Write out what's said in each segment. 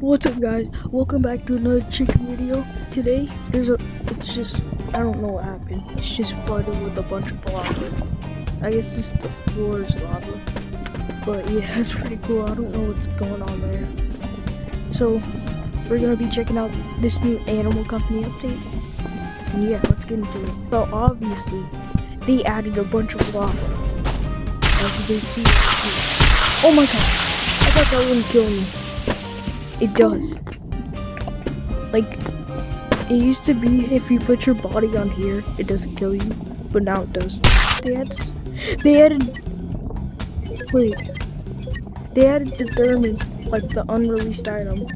What's up, guys? Welcome back to another chicken video. Today, I don't know what happened. It's just flooded with a bunch of lava. I guess the floor is lava. But yeah, it's pretty cool. I don't know what's going on there. So, we're gonna be checking out this new animal company update. And yeah, let's get into it. So obviously, they added a bunch of lava. As you can see. Oh my god! I thought that wouldn't kill me. It does. Like, it used to be if you put your body on here, it doesn't kill you, but now it does. They added the Thermin, like the unreleased item.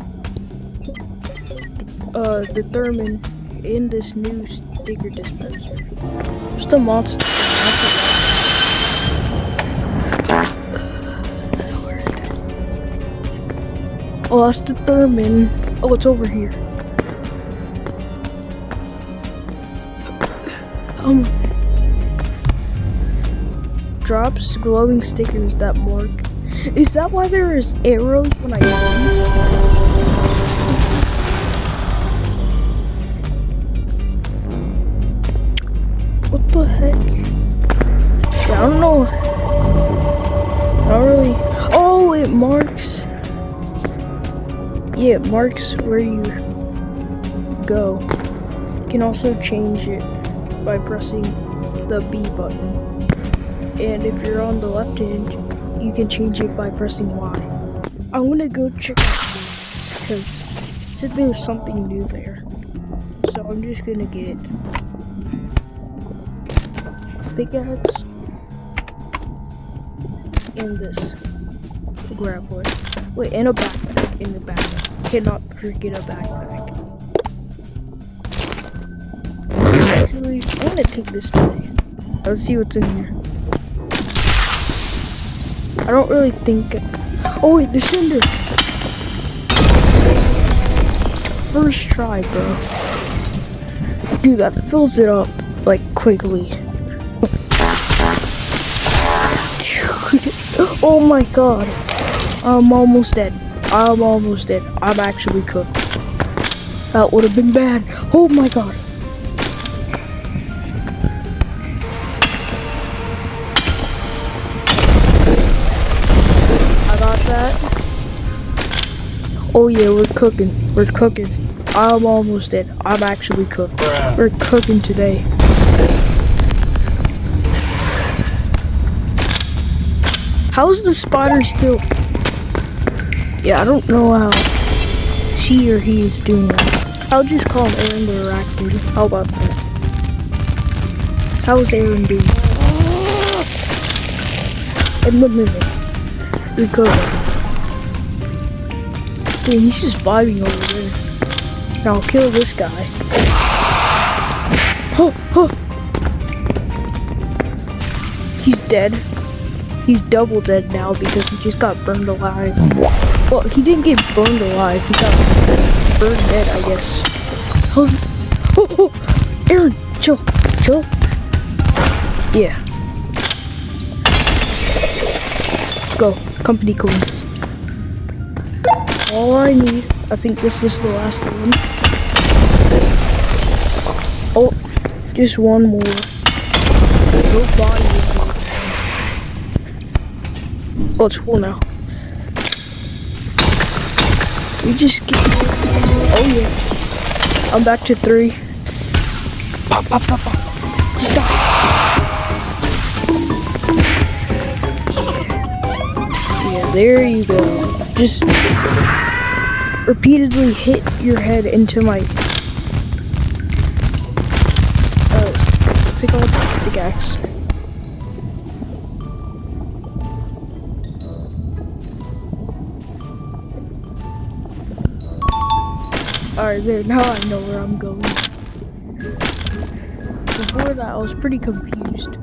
The Thermin in this new sticker dispenser. Where's the monster? Oh, that's the Thermin. Oh, it's over here. Drops glowing stickers that mark. Is that why there is arrows when I run? What the heck? Yeah, I don't know. Not really. Oh, it marks. Yeah, it marks where you go. You can also change it by pressing the B button. And if you're on the left hand, you can change it by pressing Y. I'm gonna go check out this because it said there was something new there. So I'm just gonna get pickaxe and this. Grab one. Wait, and a backpack in the backpack. Cannot forget a backpack. Actually, I'm gonna take this today. Let's see what's in here. I don't really think. Oh wait, the cinder. First try, bro. Dude, that fills it up like quickly. Dude, oh my god. I'm almost dead. I'm actually cooked. That would have been bad. Oh my god. I got that. Oh yeah, we're cooking. I'm almost dead. I'm actually cooked. We're cooking today. How's the spider still? Yeah, I don't know how she or he is doing that. I'll just call him Aaron the Raccoon. How about that? How's Aaron doing? In the minute. Recover. Dude, he's just vibing over there. Now I'll kill this guy. He's dead. He's double dead now because he just got burned alive. Well, he didn't get burned alive. He got burned dead, I guess. Oh, Aaron, chill. Yeah. Let's go. Company coins. All I need. I think this is the last one. Oh, just one more. No body. Oh, it's full now. We just get. Oh yeah. I'm back to 3. Pop. Just die. Yeah, there you go. Just repeatedly hit your head into my. What's it called? Pickaxe. Alright, there, now I know where I'm going. Before that, I was pretty confused.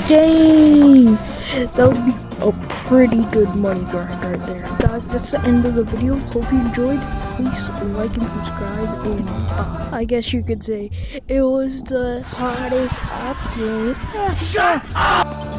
Dang! That would be a pretty good money grind right there. Guys, that's the end of the video. Hope you enjoyed. please like and subscribe, and I guess you could say it was the hottest update. Shut up!